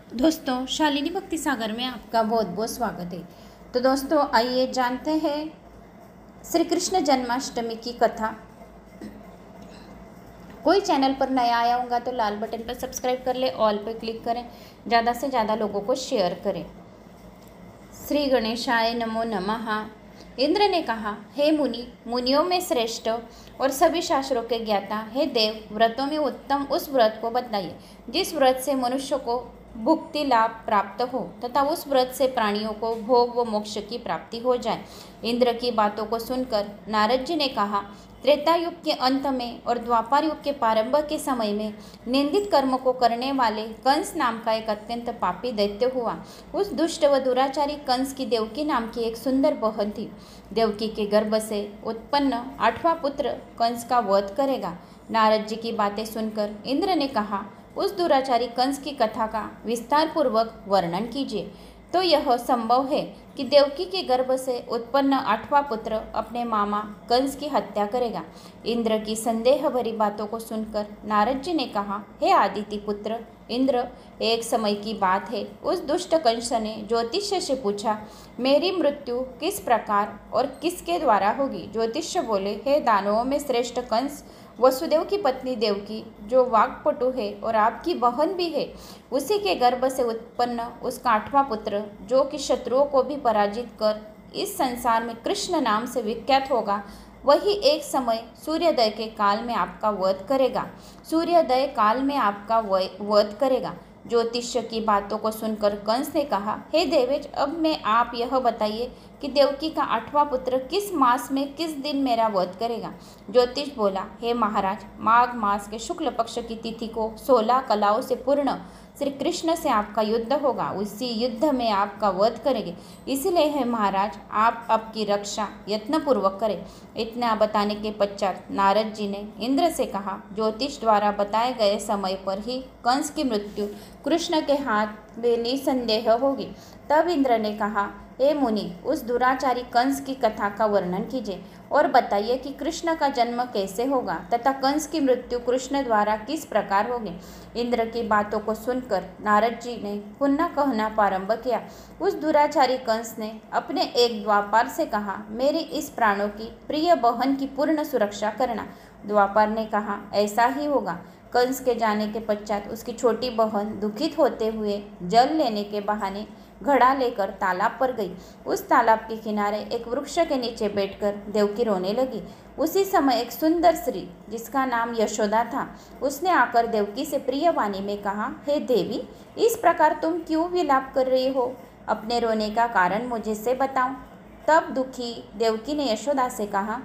दोस्तों, शालिनी भक्ति सागर में आपका बहुत बहुत स्वागत है। तो दोस्तों, आइए जानते हैं श्री कृष्ण जन्माष्टमी की कथा। कोई चैनल पर नया आया होगा तो लाल बटन पर सब्सक्राइब कर ले, ऑल पर क्लिक करें, ज़्यादा से ज़्यादा लोगों को शेयर करें। श्री गणेशाय नमो नमः। इंद्र ने कहा, हे मुनि, मुनियों में श्रेष्ठ और सभी शास्त्रों के ज्ञाता, हे देव, व्रतों में उत्तम उस व्रत को बताइए जिस व्रत से मनुष्य को भुक्ति लाभ प्राप्त हो तथा उस व्रत से प्राणियों को भोग व मोक्ष की प्राप्ति हो जाए। इंद्र की बातों को सुनकर नारद जी ने कहा, त्रेता युग के अंत में और द्वापर युग के प्रारंभ के समय में निंदित कर्म को करने वाले कंस नाम का एक अत्यंत पापी दैत्य हुआ। उस दुष्ट व दुराचारी कंस की देवकी नाम की एक सुंदर बहन थी। देवकी के गर्भ से उत्पन्न 8वां पुत्र कंस का वध करेगा। नारद जी की बातें सुनकर इंद्र ने कहा, उस दुराचारी कंस की कथा का विस्तार पूर्वक वर्णन कीजिए। तो यह संभव है कि देवकी के गर्भ से उत्पन्न 8वां पुत्र अपने मामा कंस की हत्या करेगा। इंद्र की संदेह भरी बातों को सुनकर नारद जी ने कहा, हे आदिति पुत्र इंद्र, एक समय की बात है, उस दुष्ट कंस ने ज्योतिष्य से पूछा, मेरी मृत्यु किस प्रकार और किसके द्वारा होगी। ज्योतिष्य बोले, हे दानवों में श्रेष्ठ कंस, वसुदेव की पत्नी देवकी जो वाक्पटु है और आपकी बहन भी है, उसी के गर्भ से उत्पन्न उसका 8वां पुत्र जो कि शत्रुओं को भी पराजित कर इस संसार में कृष्ण नाम से विख्यात होगा, वही एक समय सूर्योदय के काल में आपका वध करेगा। सूर्योदय काल में आपका वध करेगा। ज्योतिष्य की बातों को सुनकर कंस ने कहा, हे देवेश, अब मैं आप यह बताइए कि देवकी का 8वां पुत्र किस मास में किस दिन मेरा वध करेगा। ज्योतिष बोला, हे महाराज, माघ मास के शुक्ल पक्ष की तिथि को 16 कलाओं से पूर्ण श्री कृष्ण से आपका युद्ध होगा, उसी युद्ध में आपका वध करेंगे। इसलिए है महाराज, आप आपकी रक्षा यत्नपूर्वक करें। इतना बताने के पश्चात नारद जी ने इंद्र से कहा, ज्योतिष द्वारा बताए गए समय पर ही कंस की मृत्यु कृष्ण के हाथ में निसंदेह होगी। तब इंद्र ने कहा, हे मुनि, उस दुराचारी कंस की कथा का वर्णन कीजिए और बताइए कि कृष्ण का जन्म कैसे होगा तथा कंस की मृत्यु कृष्ण द्वारा किस प्रकार होगी। इंद्र की बातों को सुनकर नारद जी ने पुनः कहना प्रारंभ किया। उस दुराचारी कंस ने अपने एक द्वापार से कहा, मेरी इस प्राणों की प्रिय बहन की पूर्ण सुरक्षा करना। द्वापार ने कहा, ऐसा ही होगा। कंस के जाने के पश्चात उसकी छोटी बहन दुखित होते हुए जल लेने के बहाने घड़ा लेकर तालाब पर गई। उस तालाब के किनारे एक वृक्ष के नीचे बैठकर देवकी रोने लगी। उसी समय एक सुंदर स्त्री जिसका नाम यशोदा था, उसने आकर देवकी से प्रिय वाणी में कहा, हे देवी, इस प्रकार तुम क्यों विलाप कर रही हो? अपने रोने का कारण मुझे से बताओ। तब दुखी देवकी ने यशोदा से कहा,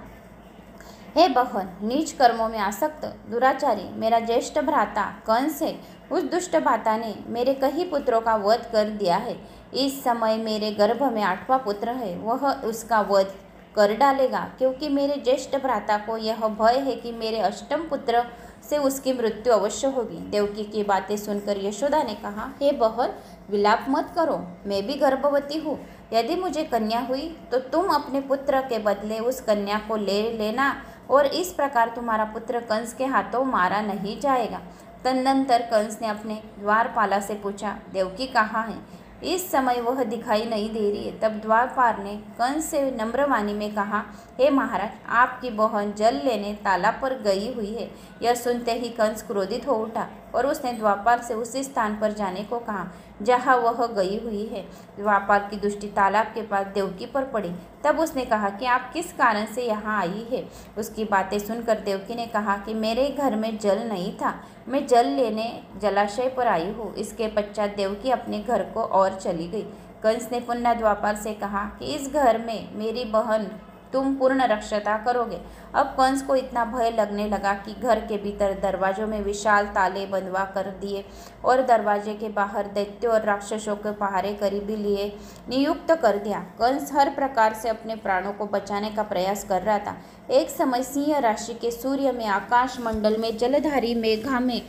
हे बहन, नीच कर्मों में आसक्त दुराचारी मेरा ज्येष्ठ भ्राता कंस है। उस दुष्ट भ्राता ने मेरे कई पुत्रों का वध कर दिया है। इस समय मेरे गर्भ में 8वां पुत्र है, वह उसका वध कर डालेगा, क्योंकि मेरे ज्येष्ठ भ्राता को यह भय है कि मेरे अष्टम पुत्र से उसकी मृत्यु अवश्य होगी। देवकी की बातें सुनकर यशोदा ने कहा, हे बहन, विलाप मत करो, मैं भी गर्भवती हूँ। यदि मुझे कन्या हुई तो तुम अपने पुत्र के बदले उस कन्या को ले लेना और इस प्रकार तुम्हारा पुत्र कंस के हाथों मारा नहीं जाएगा। तदनंतर कंस ने अपने द्वारपाला से पूछा, देवकी कहाँ है? इस समय वह दिखाई नहीं दे रही है। तब द्वारपाल ने कंस से नम्रवाणी में कहा, हे महाराज, आपकी बहन जल लेने तालाब पर गई हुई है। यह सुनते ही कंस क्रोधित हो उठा और उसने द्वारपाल से उसी स्थान पर जाने को कहा जहाँ वह गई हुई है। द्वारपाल की दृष्टि तालाब के पास देवकी पर पड़ी। तब उसने कहा कि आप किस कारण से यहाँ आई है? उसकी बातें सुनकर देवकी ने कहा कि मेरे घर में जल नहीं था, मैं जल लेने जलाशय पर आई हूँ। इसके पश्चात देवकी अपने घर को और चली गई। कंस ने पुनः द्वापर से कहा कि इस घर में मेरी बहन तुम पूर्ण रक्षता करोगे। अब कंस को इतना भय लगने लगा कि घर के भीतर दरवाजों में विशाल ताले बंधवा कर दिए और दरवाजे के बाहर दैत्यों और राक्षसों के पहारे करीबी लिए नियुक्त कर दिया। कंस हर प्रकार से अपने प्राणों को बचाने का प्रयास कर रहा था। एक समय सिंह राशि के सूर्य में आकाश मंडल में जलधारी मेघा में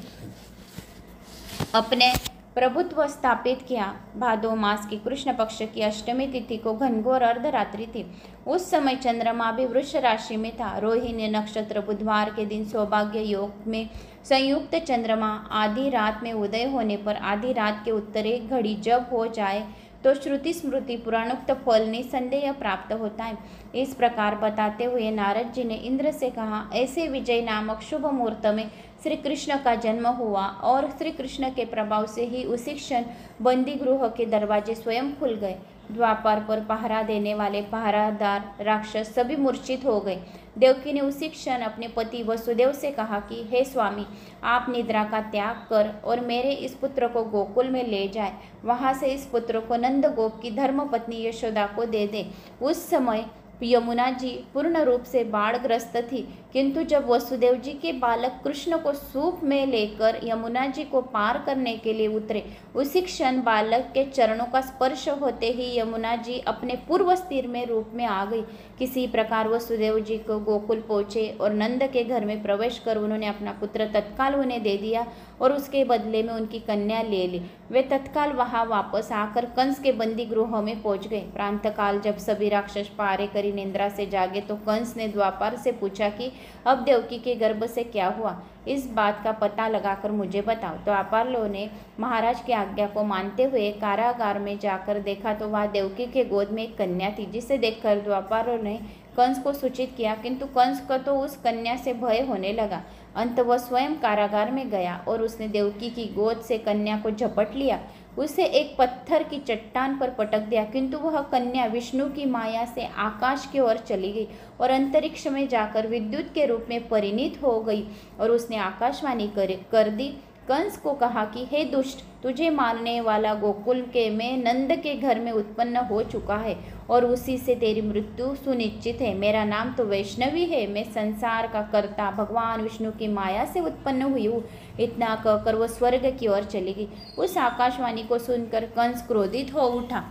अपने प्रभुत्व स्थापित किया। भादो मास की कृष्ण पक्ष की अष्टमी तिथि को घनघोर अर्धरात्रि थी। उस समय चंद्रमा भी वृष राशि में था। रोहिणी नक्षत्र बुधवार के दिन सौभाग्य योग में संयुक्त चंद्रमा आधी रात में उदय होने पर आधी रात के उत्तरे घड़ी जब हो जाए तो श्रुति स्मृति पुराणोक्त फल निसंदेह प्राप्त होता है। इस प्रकार बताते हुए नारद जी ने इंद्र से कहा, ऐसे विजय नामक शुभ मुहूर्त में श्री कृष्ण का जन्म हुआ और श्री कृष्ण के प्रभाव से ही उसी क्षण बंदी गृह के दरवाजे स्वयं खुल गए। द्वापर पर पहरा देने वाले पहरादार राक्षस सभी मूर्छित हो गए। देवकी ने उसी क्षण अपने पति वसुदेव से कहा कि हे स्वामी, आप निद्रा का त्याग कर और मेरे इस पुत्र को गोकुल में ले जाए। वहां से इस पुत्र को नंद गोप की धर्मपत्नी यशोदा को दे दे। उस समय यमुना जी पूर्ण रूप से बाढ़ग्रस्त थी, किंतु जब वसुदेव जी के बालक कृष्ण को सूप में लेकर यमुना जी को पार करने के लिए उतरे, उसी क्षण बालक के चरणों का स्पर्श होते ही यमुना जी अपने पूर्व स्थिर में रूप में आ गई। किसी प्रकार वसुदेव जी को गोकुल पहुँचे और नंद के घर में प्रवेश कर उन्होंने अपना पुत्र तत्काल उन्हें दे दिया और उसके बदले में उनकी कन्या ले ली। वे तत्काल वहां वापस आकर कंस के बंदी गृह में पहुंच गए। प्रातःकाल जब सभी राक्षस पारे करी निद्रा से जागे तो कंस ने द्वापर से पूछा कि अब देवकी के गर्भ से क्या हुआ, इस बात का पता लगाकर मुझे बताओ। द्वापालों ने महाराज की आज्ञा को मानते हुए कारागार में जाकर देखा तो वह देवकी के गोद में एक कन्या थी, जिसे देखकर द्वापालों ने कंस को सूचित किया, किंतु कंस को तो उस कन्या से भय होने लगा। अंत वह स्वयं कारागार में गया और उसने देवकी की गोद से कन्या को झपट लिया, उसे एक पत्थर की चट्टान पर पटक दिया, किंतु वह कन्या विष्णु की माया से आकाश की ओर चली गई और अंतरिक्ष में जाकर विद्युत के रूप में परिणित हो गई और उसने आकाशवाणी कर दी। कंस को कहा कि हे दुष्ट, तुझे मारने वाला गोकुल के में नंद के घर में उत्पन्न हो चुका है और उसी से तेरी मृत्यु सुनिश्चित है। मेरा नाम तो वैष्णवी है, मैं संसार का कर्ता भगवान विष्णु की माया से उत्पन्न हुई हूँ। इतना कहकर वह स्वर्ग की ओर चली गई। उस आकाशवाणी को सुनकर कंस क्रोधित हो उठा।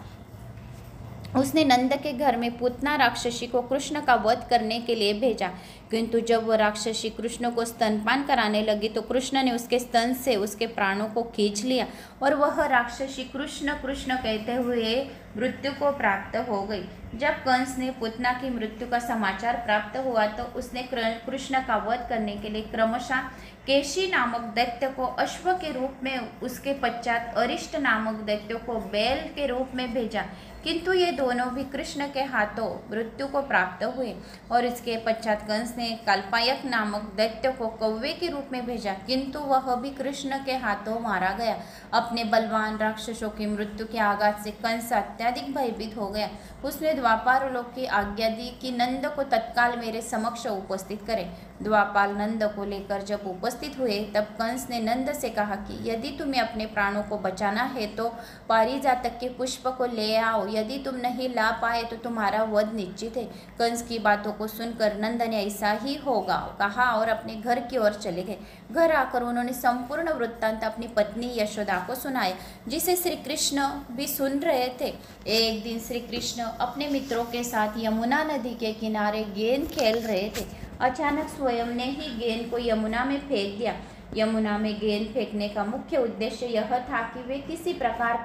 उसने नंद के घर में पूतना राक्षसी को कृष्ण का वध करने के लिए भेजा, किंतु जब वह राक्षसी कृष्ण को स्तनपान कराने लगी तो कृष्ण ने उसके स्तन से उसके प्राणों को खींच लिया और वह राक्षसी कृष्ण कृष्ण कहते हुए मृत्यु को प्राप्त हो गई। जब कंस ने पूतना की मृत्यु का समाचार प्राप्त हुआ तो उसने कृष्ण का वध करने के लिए क्रमशः केशी नामक दैत्य को अश्व के रूप में, उसके पश्चात अरिष्ट नामक दैत्य को बैल के रूप में भेजा, किंतु ये दोनों भी कृष्ण के हाथों मृत्यु को प्राप्त हुए। और इसके पश्चात कंस ने कल्पायक नामक दैत्य को कौवे के रूप में भेजा, किंतु वह भी कृष्ण के हाथों मारा गया। अपने बलवान राक्षसों की मृत्यु के आघात से कंस अत्यधिक भयभीत हो गया। उसने द्वापार लोग की आज्ञा दी कि नंद को तत्काल मेरे समक्ष उपस्थित करें। द्वापाल नंद को लेकर जब उपस्थित हुए तब कंस ने नंद से कहा कि यदि तुम्हें अपने प्राणों को बचाना है तो पारिजातक के पुष्प को ले आओ, यदि तुम नहीं ला पाए तो तुम्हारा वध निश्चित है। कंस की बातों को सुनकर नंद ने ऐसा ही होगा कहा और अपने घर की ओर चले गए। घर आकर उन्होंने संपूर्ण वृत्तांत अपनी पत्नी यशोदा को सुनाया, जिसे श्री कृष्ण भी सुन रहे थे। एक दिन श्री कृष्ण अपने मित्रों के साथ यमुना नदी के किनारे गेंद खेल रहे थे। अचानक स्वयं ने ही गेंद को यमुना में फेंक दिया। यमुना में गेंद फेंकने का मुख्य उद्देश्य यह था कि वे किसी प्रकार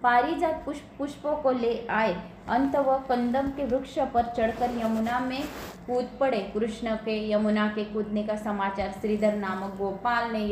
पारिजात पुष्पों को ले आए। अंत वह कंदम के वृक्ष पर चढ़कर यमुना में कूद पड़े। कृष्ण के यमुना के कूदने का समाचार श्रीधर नामक गोपाल ने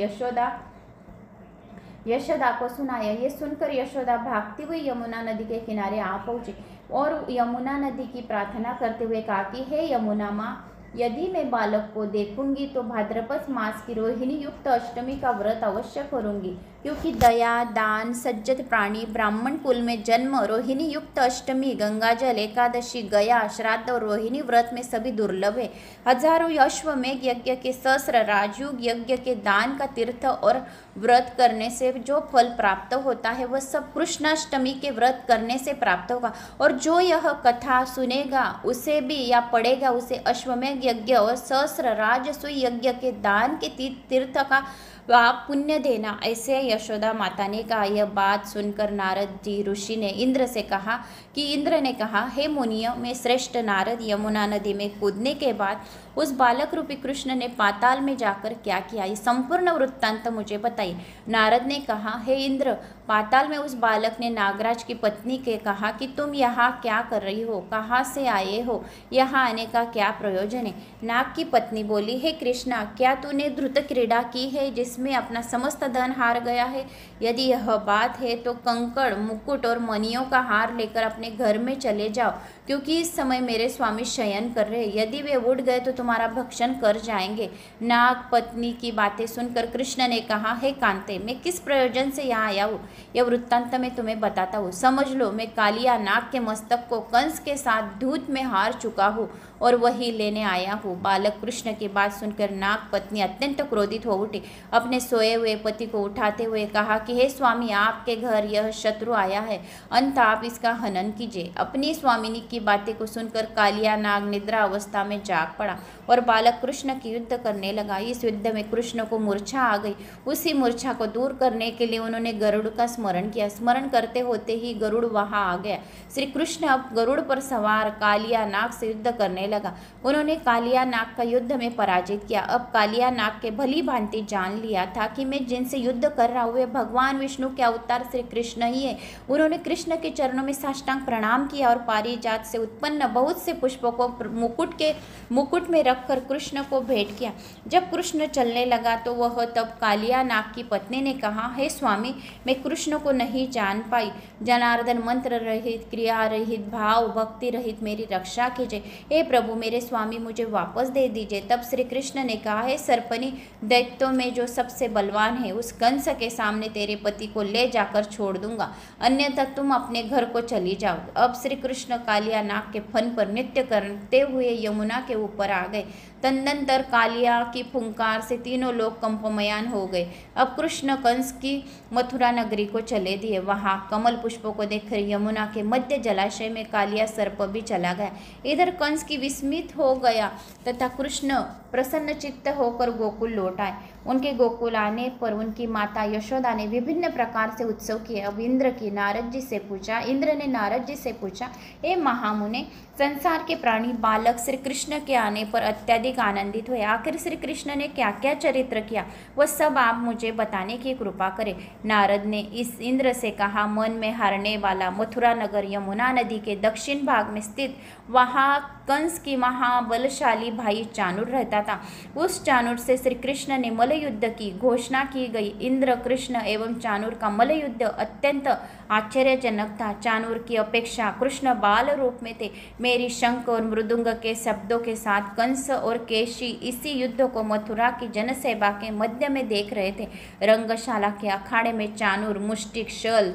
यशोदा को सुनाया। ये सुनकर यशोदा भागती हुई यमुना नदी के किनारे आ पहुंची और यमुना नदी की प्रार्थना करते हुए कहा कि हे यमुना माँ, यदि मैं बालक को देखूंगी तो भाद्रपद मास की रोहिणी युक्त अष्टमी का व्रत अवश्य करूंगी, क्योंकि दया दान सज्जत प्राणी ब्राह्मण कुल में जन्म रोहिणी युक्त अष्टमी गंगाजल एकादशी गया श्राद्ध और रोहिणी व्रत में सभी दुर्लभ है। हजारों अश्वमेघ यज्ञ के सहस्र राजयुग यज्ञ के दान का तीर्थ और व्रत करने से जो फल प्राप्त होता है वह सब कृष्णाष्टमी के व्रत करने से प्राप्त होगा। और जो यह कथा सुनेगा उसे भी या पढ़ेगा उसे अश्वमेघ यज्ञ और सहस्र राजसूय यज्ञ के दान के तीर्थ का आप पुण्य देना। ऐसे यशोदा माता ने कहा। यह बात सुनकर नारद जी ऋषि ने इंद्र से कहा कि इंद्र ने कहा, हे मुनियों, मैं श्रेष्ठ नारद यमुना नदी में कूदने के बाद उस बालक रूपी कृष्ण ने पाताल में जाकर क्या किया, ये संपूर्ण वृत्तांत मुझे बताइए। नारद ने कहा, हे इंद्र, पाताल में उस बालक ने नागराज की पत्नी के कहा कि तुम यहाँ क्या कर रही हो, कहाँ से आए हो, यहाँ आने का क्या प्रयोजन है। नाग की पत्नी बोली, हे कृष्णा, क्या तूने धृत क्रीड़ा की है जिसमें अपना समस्त धन हार गया है? यदि यह बात है तो कंकड़, मुकुट और मणियों का हार लेकर अपने घर में चले जाओ, क्योंकि इस समय मेरे स्वामी शयन कर रहे हैं। यदि वे उठ गए तो तुम्हारा भक्षण कर जाएंगे। नाग पत्नी की बातें सुनकर कृष्ण ने कहा, हे कांते, मैं किस प्रयोजन से यहाँ आया हूँ, यह वृत्तांत मैं तुम्हें बताता हूँ। समझ लो, मैं कालिया नाग के मस्तक को कंस के साथ धूत में हार चुका हूँ और वही लेने आया हूँ। बालक कृष्ण की बात सुनकर नाग पत्नी अत्यंत क्रोधित हो उठी। अपने सोए हुए पति को उठाते हुए कहा कि हे स्वामी, आपके घर यह शत्रु आया है, अंत आप इसका हनन कीजिए। अपनी स्वामिनी की बातें को सुनकर कालिया नाग निद्रा अवस्था में जाग पड़ा और बालक कृष्ण की युद्ध करने लगा। इस युद्ध में कृष्ण को मूर्छा आ गई। उसी मूर्छा को दूर करने के लिए उन्होंने गरुड़ का स्मरण किया। स्मरण करते होते ही गरुड़ वहां आ गया। श्री कृष्ण अब गरुड़ पर सवार कालिया नाग से युद्ध करने लगा। उन्होंने कालिया नाग का युद्ध में पराजित किया। अब कालिया नाग के भली भांति जान लिया था कि मैं जिनसे युद्ध कर रहा हूँ वे भगवान विष्णु के अवतार श्री कृष्ण ही है। उन्होंने कृष्ण के चरणों में साष्टांग प्रणाम किया और पारिजात से उत्पन्न बहुत से पुष्पों को मुकुट में रखकर कृष्ण को भेंट किया। जब कृष्ण चलने लगा तो वह तब कालिया नाग की पत्नी ने कहा, हे स्वामी, मैं कृष्ण को नहीं जान पाई। जनार्दन, मंत्र रहित, क्रिया रहित, भाव भक्ति रहित मेरी रक्षा कीजिए। हे प्रभु, मेरे स्वामी मुझे वापस दे दीजिए। तब श्री कृष्ण ने कहा, हे सर्पनी, दैत्यों में जो सबसे बलवान है उस कंस के सामने तेरे पति को ले जाकर छोड़ दूंगा, अन्यथा तुम अपने घर को चली जाओ। अब श्री कृष्ण कालिया नाग के फन पर नृत्य करते हुए यमुना के ऊपर आ गए। तदनंतर कालिया की फुंकार से तीनों लोग कंपमयान हो गए। अब कृष्ण कंस की मथुरा नगरी को चले दिए। वहां कमल पुष्पों को देखकर यमुना के मध्य जलाशय में कालिया सर्प भी चला गया। इधर कंस की विस्मित हो गया तथा कृष्ण प्रसन्न चित्त होकर गोकुल लौट आए। उनके गोकुल आने पर उनकी माता यशोदा ने विभिन्न प्रकार से उत्सव किए। अब इंद्र ने नारद जी से पूछा, हे महामुने, संसार के प्राणी बालक श्री कृष्ण के आने पर अत्यधिक आनंदित हुए। आखिर श्री कृष्ण ने क्या क्या चरित्र किया, वह सब आप मुझे बताने की कृपा करें। नारद ने इस इंद्र से कहा, मन में हारने वाला मथुरा नगर यमुना नदी के दक्षिण भाग में स्थित, वहाँ कंस की महाबलशाली भाई चाणूर रहता था। उस चाणूर से श्री कृष्ण ने मल्ल युद्ध की घोषणा की गई। इंद्र, कृष्ण एवं चाणूर का मल्ल युद्ध अत्यंत आश्चर्यजनक था। चाणूर की अपेक्षा कृष्ण बाल रूप में थे। मेरी शंख और मृदुंग के शब्दों के साथ कंस और केशी इसी युद्ध को मथुरा की जनसेवा के मध्य में देख रहे थे। रंगशाला के अखाड़े में चाणूर, मुष्टिक, शल,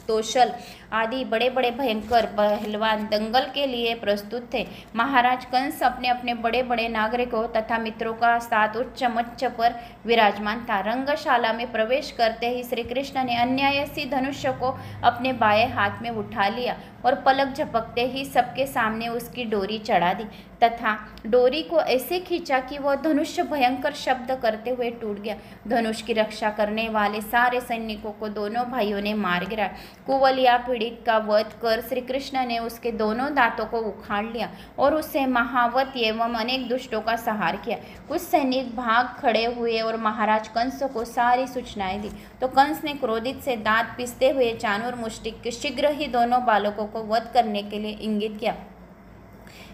तोशल आदि बड़े बड़े भयंकर पहलवान दंगल के लिए प्रस्तुत थे। महाराज कंस अपने अपने बड़े बड़े नागरिकों तथा मित्रों का साथ उच्च मंच पर विराजमान था। रंगशाला में प्रवेश करते ही श्री कृष्ण ने अन्यायसी धनुष्य को अपने बाएं हाथ में उठा लिया और पलक झपकते ही सबके सामने उसकी डोरी चढ़ा दी तथा डोरी को ऐसे खींचा कि वह धनुष्य भयंकर शब्द करते हुए टूट गया। धनुष की रक्षा करने वाले सारे सैनिकों को दोनों भाइयों ने मार गिराया। कुवलिया पीड़ित का वध कर श्री कृष्ण ने उसके दोनों दांतों को उखाड़ लिया और उससे महावत एवं अनेक दुष्टों का संहार किया। कुछ सैनिक भाग खड़े हुए और महाराज कंस को सारी सूचनाएं दी तो कंस ने क्रोधित से दांत पीसते हुए चाणूर, मुष्टिक के शीघ्र ही दोनों बालकों को वध करने के लिए इंगित किया।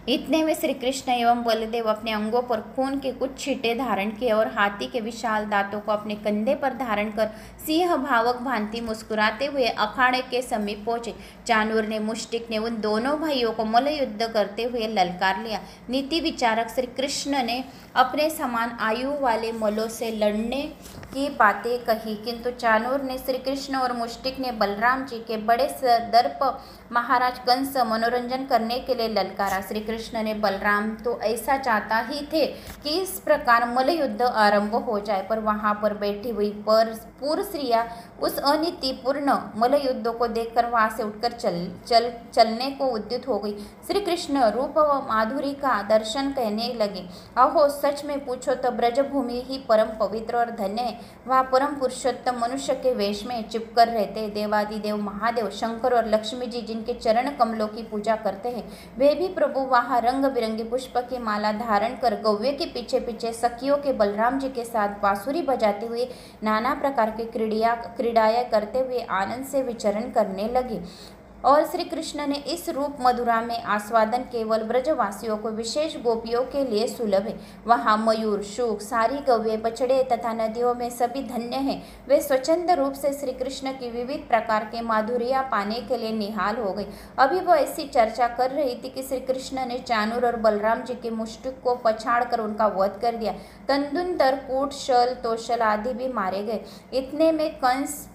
इतने में श्री कृष्ण एवं बलदेव अपने अंगों पर खून के कुछ छींटे धारण किए और हाथी के विशाल दांतों को अपने कंधे पर धारण कर सिंह भावक भांति मुस्कुराते हुए अखाड़े के समीप पहुंचे। चाणूर ने, मुष्टिक ने उन दोनों भाइयों को मल्ल युद्ध करते हुए ललकार लिया। नीति विचारक श्री कृष्ण ने अपने समान आयु वाले मल्लों से लड़ने की बातें कही, किंतु चाणूर ने, श्री कृष्ण और मुष्टिक ने बलराम जी के बड़े दर्प महाराज कंस मनोरंजन करने के लिए ललकारा। श्री कृष्ण ने, बलराम तो ऐसा चाहता ही थे कि इस प्रकार मल्ल युद्ध आरंभ हो जाए, पर वहां पर बैठी हुई पूर्व स्त्रियां उस अनीतिपूर्ण मल्ल युद्ध को देखकर वहां से उठकर चलने को उद्युत हो गई। श्री कृष्ण रूप व माधुरी का दर्शन कहने लगे, अहो, सच में पूछो तो ब्रजभूमि ही परम पवित्र और धन्य है। वहाँ परम पुरुषोत्तम मनुष्य के वेश में चिपकर रहते हैं। देवादिदेव महादेव शंकर और लक्ष्मी जी जिनके चरण कमलों की पूजा करते हैं, वे भी प्रभु वहाँ रंग बिरंगी पुष्प की माला धारण कर गौवे के पीछे पीछे सखियों के बलराम जी के साथ बांसुरी बजाते हुए नाना प्रकार की क्रीड़ाएं करते हुए आनंद से विचरण करने लगे। और श्री कृष्ण ने इस रूप मधुरा में आस्वादन केवल ब्रजवासियों को विशेष गोपियों के लिए सुलभ है। वहाँ मयूर, शुक, सारी गौवे, बछड़े तथा नदियों में सभी धन्य हैं। वे स्वच्छंद रूप से श्री कृष्ण की विविध प्रकार के माधुर्या पाने के लिए निहाल हो गई। अभी वो ऐसी चर्चा कर रही थी कि श्री कृष्ण ने चानूर और बलराम जी के मुष्टिक को पछाड़ कर उनका वध कर दिया। तंदुंतर, कूट, शल, तोशल आदि भी मारे गए। इतने में कंस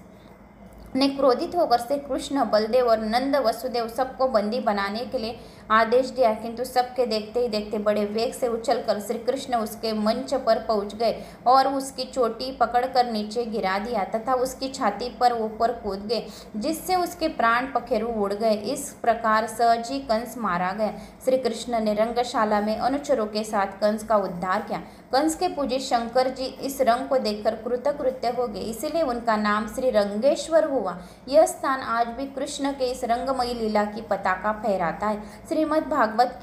ने क्रोधित होकर श्री कृष्ण, बलदेव और नंद, वसुदेव सबको बंदी बनाने के लिए आदेश दिया, किंतु सबके देखते ही देखते बड़े वेग से उछलकर श्री कृष्ण उसके मंच पर पहुंच गए और उसकी चोटी पकड़कर नीचे गिरा दिया तथा उसकी छाती पर ऊपर कूद गए, जिससे उसके प्राण पखेरु उड़ गए। इस प्रकार सहज ही कंस मारा गया। श्री कृष्ण ने रंगशाला में अनुचरों के साथ कंस का उद्धार किया। कंस के पूज्य शंकर जी इस रंग को देखकर कृतकृत्य हो गए, इसीलिए उनका नाम श्री रंगेश्वर हुआ। यह स्थान आज भी कृष्ण के इस रंगमयी लीला की पताका फहराता है। श्रीमद् भागवत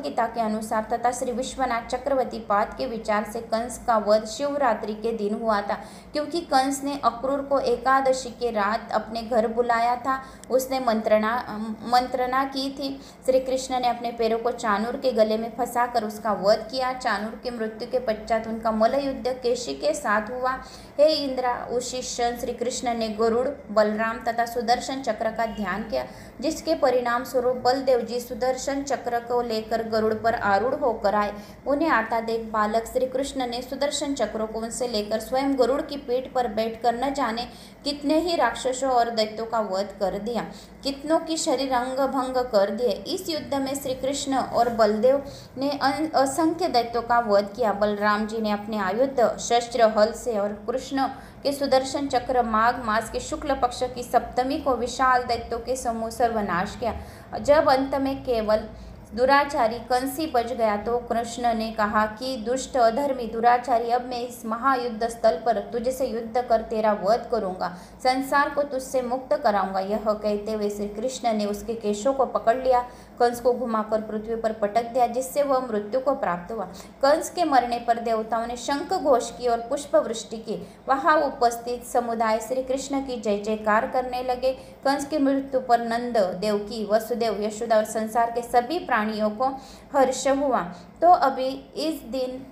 गीता के अनुसार तथा श्री विश्वनाथ चक्रवर्ती पाद के विचार से कंस का वध शिवरात्रि के दिन हुआ था, क्योंकि कंस ने अक्रूर को एकादशी के रात अपने घर बुलाया था। उसने मंत्रणा की थी। श्री कृष्ण ने अपने पैरों को चानूर के गले में फंसाकर उसका वध किया। चानूर की मृत्यु के पश्चात उनका मल्ल युद्ध केशी के साथ हुआ। हे इंद्रा, उस क्षण श्री कृष्ण ने गरुड़, बलराम तथा सुदर्शन चक्र का ध्यान किया, जिसके परिणाम स्वरूप बलदेव जी सुदर्शन चक्र को लेकर गरुड़ पर आरूढ़ होकर आए। उन्हें आता देख बालक श्री कृष्ण ने सुदर्शन चक्रों को उनसे लेकर स्वयं गरुड़ की पीठ पर बैठकर न जाने कितने ही राक्षसों और दैत्यों का वध कर दिया, कितनों की शरीर अंग भंग कर दिए। इस युद्ध में श्री कृष्ण और बलदेव ने असंख्य दैत्यों का वध किया। बलराम जी ने अपने आयुध, शस्त्र, हल से और कृष्ण के सुदर्शन चक्र माघ मास के शुक्ल पक्ष की सप्तमी को विशाल दैत्यों के समूह सर्वनाश किया। जब अंत में केवल दुराचारी कंस ही बच गया तो कृष्ण ने कहा कि दुष्ट, अधर्मी, दुराचारी, अब मैं इस महायुद्ध स्थल पर तुझसे युद्ध कर तेरा वध करूंगा, संसार को तुझसे मुक्त कराऊंगा। यह कहते हुए श्री कृष्ण ने उसके केशों को पकड़ लिया, कंस को घुमाकर पृथ्वी पर पटक दिया, जिससे वह मृत्यु को प्राप्त हुआ। कंस के मरने पर देवताओं ने शंख घोष की और पुष्प वृष्टि की। वहां उपस्थित समुदाय श्री कृष्ण की जय जयकार करने लगे। कंस की मृत्यु पर नंद, देवकी, वसुदेव, यशोदा और संसार के सभी प्राणियों को हर्ष हुआ। तो अभी इस दिन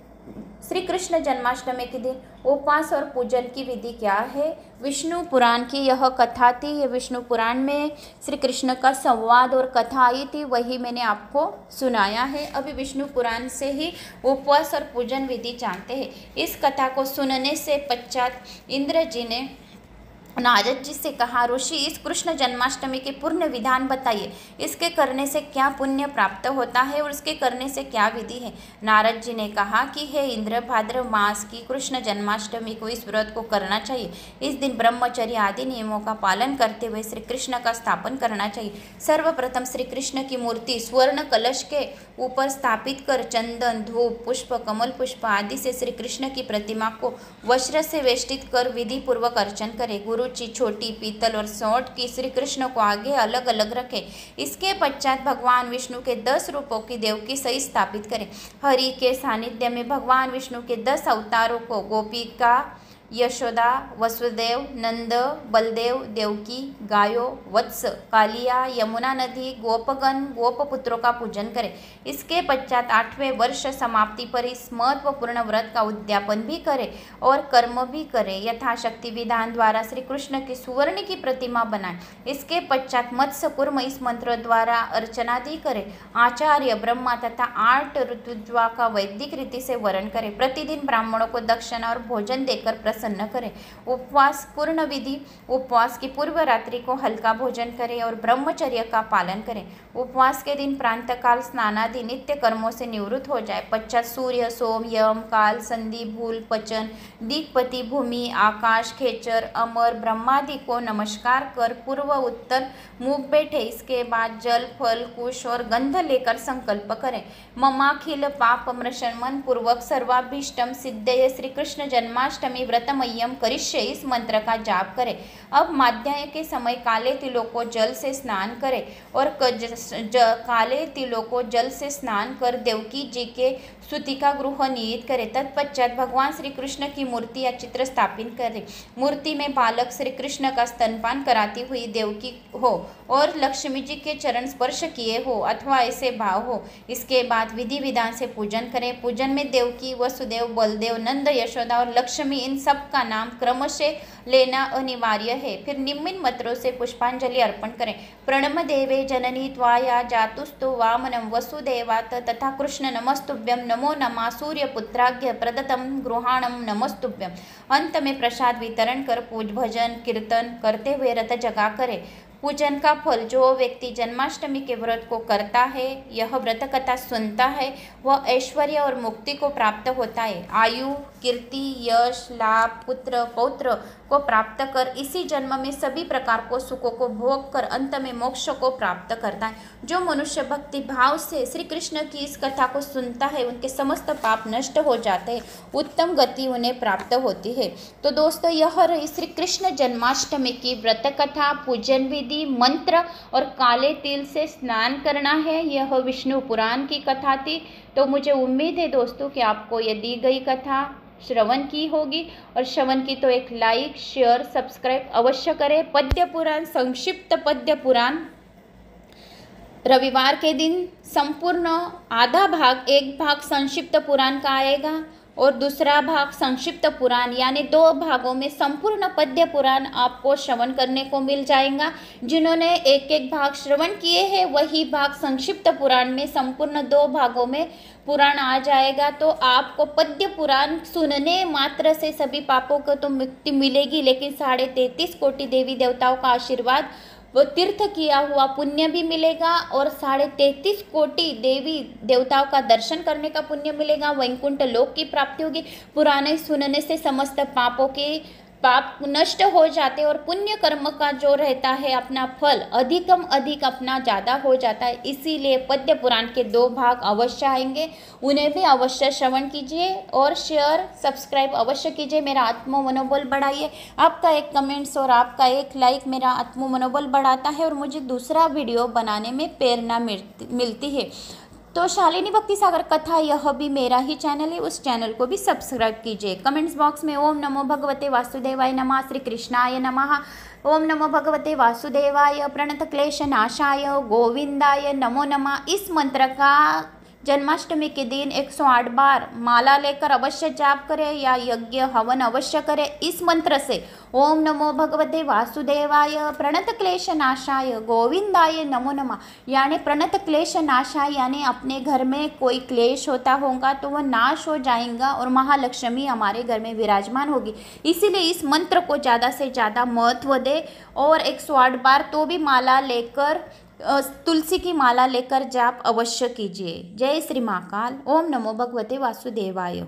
श्री कृष्ण जन्माष्टमी के दिन उपवास और पूजन की विधि क्या है? विष्णु पुराण की यह कथा थी। ये विष्णु पुराण में श्री कृष्ण का संवाद और कथा आई थी, वही मैंने आपको सुनाया है। अभी विष्णु पुराण से ही उपवास और पूजन विधि जानते हैं। इस कथा को सुनने से पश्चात इंद्र जी ने नारद जी से कहा, ऋषि, इस कृष्ण जन्माष्टमी के पूर्ण विधान बताइए। इसके करने से क्या पुण्य प्राप्त होता है और इसके करने से क्या विधि है? नारद जी ने कहा कि हे इंद्र, भाद्रव मास की कृष्ण जन्माष्टमी को इस व्रत को करना चाहिए। इस दिन ब्रह्मचर्य आदि नियमों का पालन करते हुए श्री कृष्ण का स्थापन करना चाहिए। सर्वप्रथम श्री कृष्ण की मूर्ति स्वर्ण कलश के ऊपर स्थापित कर चंदन, धूप, पुष्प, कमल पुष्प आदि से श्री कृष्ण की प्रतिमा को वस्त्र से वेष्टित कर विधि पूर्वक अर्चन करे। गुरुची, छोटी, पीतल और सौंठ की श्री कृष्ण को आगे अलग अलग रखे। इसके पश्चात भगवान विष्णु के 10 रूपों की देवकी सही स्थापित करें। हरि के सानिध्य में भगवान विष्णु के 10 अवतारों को गोपिका, यशोदा, वसुदेव, नंद, बलदेव, देवकी, गायो, वत्स, कालिया, यमुना नदी, गोपगण, गोपपुत्रों का पूजन करें। इसके पश्चात 8वें वर्ष समाप्ति पर इस महत्वपूर्ण व्रत का उद्यापन भी करें और कर्म भी करें। यथाशक्ति विधान द्वारा श्री कृष्ण की सुवर्ण की प्रतिमा बनाएं। इसके पश्चात मत्स्य कूर्म इस मंत्र द्वारा अर्चनादि करें। आचार्य, ब्रह्मा तथा 8 ऋतुज्वा का वैदिक रीति से वर्ण करें। प्रतिदिन ब्राह्मणों को दक्षिणा और भोजन देकर प्रसन्न करें। उपवास पूर्ण विधि, उपवास की पूर्व रात्रि को हल्का भोजन करें और ब्रह्मचर्य का पालन करें। उपवास के दिन प्रातःकाल स्नानादि नित्य कर्मों से निवृत्त हो जाए। पश्चात सूर्य, सोम, यम, काल, संधि, भूल, पचन, दिक्पति, भूमि, आकाश, खेचर, अमर, ब्रह्मादि को नमस्कार कर पूर्व उत्तर मुख बैठे। इसके बाद जल, फल, कुश और गंध लेकर संकल्प करें। ममाखिल पाप मृशन मन पूर्वक सर्वाभीष्टम सिद्धये श्री कृष्ण जन्माष्टमी व्रत व्रतमय्यम करिष्ये, इस मंत्र का जाप करें। अब माध्याह्न के समय काले तिलों को जल से स्नान करें और काले तिलों को जल से स्नान कर देवकी जी के सूतिका गृह नियत करें। तत्पश्चात भगवान श्री कृष्ण की मूर्ति या चित्र स्थापित करें। मूर्ति में बालक श्री कृष्ण का स्तनपान कराती हुई देवकी हो और लक्ष्मी जी के चरण स्पर्श किए हो अथवा ऐसे भाव हो। इसके बाद विधि विधान से पूजन करें। पूजन में देवकी, वसुदेव, बलदेव, नंद, यशोदा और लक्ष्मी इन सब का नाम क्रमशः लेना अनिवार्य है। फिर निम्न मंत्रों से पुष्पांजलि अर्पण करें। प्रणम देवे जननी त्वाया जातुस्तु वामनं वसुदेवात तथा कृष्ण नमस्तुभ्यं, नमो नमः सूर्यपुत्राज्ञ प्रदत्तं गृहाणं नमस्तुभ्यं। अंत में प्रसाद वितरण कर पूज भजन कीर्तन करते हुए रथ जगा करें। पूजन का फल, जो व्यक्ति जन्माष्टमी के व्रत को करता है, यह व्रत कथा सुनता है, वह ऐश्वर्य और मुक्ति को प्राप्त होता है। आयु, कीर्ति, यश, लाभ, पुत्र पौत्र को प्राप्त कर इसी जन्म में सभी प्रकार को सुखों को भोग कर अंत में मोक्ष को प्राप्त करता है। जो मनुष्य भक्ति भाव से श्री कृष्ण की इस कथा को सुनता है, उनके समस्त पाप नष्ट हो जाते हैं, उत्तम गति उन्हें प्राप्त होती है। तो दोस्तों, यह रही श्री कृष्ण जन्माष्टमी की व्रत कथा, पूजन विधि, मंत्र और काले तिल से स्नान करना है। यह विष्णु पुराण की कथा थी। तो मुझे उम्मीद है दोस्तों कि आपको ये दी गई कथा श्रवण की होगी, और श्रवण की तो एक लाइक, शेयर, सब्सक्राइब अवश्य करें। पद्य पुराण, संक्षिप्त पद्य पुराण रविवार के दिन संपूर्ण आधा भाग, एक भाग संक्षिप्त पुराण का आएगा और दूसरा भाग संक्षिप्त पुराण, यानी 2 भागों में संपूर्ण पद्य पुराण आपको श्रवण करने को मिल जाएगा। जिन्होंने एक एक भाग श्रवण किए हैं, वही भाग संक्षिप्त पुराण में संपूर्ण 2 भागों में पुराण आ जाएगा। तो आपको पद्य पुराण सुनने मात्र से सभी पापों को तो मुक्ति मिलेगी, लेकिन 33.5 कोटि देवी देवताओं का आशीर्वाद, वो तीर्थ किया हुआ पुण्य भी मिलेगा और 33.5 कोटि देवी देवताओं का दर्शन करने का पुण्य मिलेगा। वैकुंठ लोक की प्राप्ति होगी। पुराने सुनने से समस्त पापों के पाप नष्ट हो जाते और पुण्य कर्म का जो रहता है अपना फल अधिकम अधिक अपना ज़्यादा हो जाता है। इसीलिए पद्य पुराण के 2 भाग अवश्य आएंगे, उन्हें भी अवश्य श्रवण कीजिए और शेयर सब्सक्राइब अवश्य कीजिए। मेरा आत्म मनोबल बढ़ाइए। आपका एक कमेंट्स और आपका एक लाइक मेरा आत्म मनोबल बढ़ाता है और मुझे दूसरा वीडियो बनाने में प्रेरणा मिलती है। तो शालिनी भक्ति सागर कथा यह भी मेरा ही चैनल है, उस चैनल को भी सब्सक्राइब कीजिए। कमेंट्स बॉक्स में ओम नमो भगवते वासुदेवाय नमः, श्री कृष्णाय नमः, ओम नमो भगवते वासुदेवाय, प्रणत क्लेश नाशाय, गोविंदाय नमो नमः। इस मंत्र का जन्माष्टमी के दिन 108 बार माला लेकर अवश्य जाप करें या यज्ञ हवन अवश्य करें इस मंत्र से। ओम नमो भगवते वासुदेवाय, प्रणत क्लेश नाशाय, गोविंदाय नमो नमः। यानी प्रणत क्लेश नाशाय, यानी अपने घर में कोई क्लेश होता होगा तो वह नाश हो जाएगा और महालक्ष्मी हमारे घर में विराजमान होगी। इसीलिए इस मंत्र को ज़्यादा से ज़्यादा महत्व दे और 108 बार तो भी माला लेकर, तुलसी की माला लेकर जाप अवश्य कीजिए। जय श्री महाकाल। ओम नमो भगवते वासुदेवाय।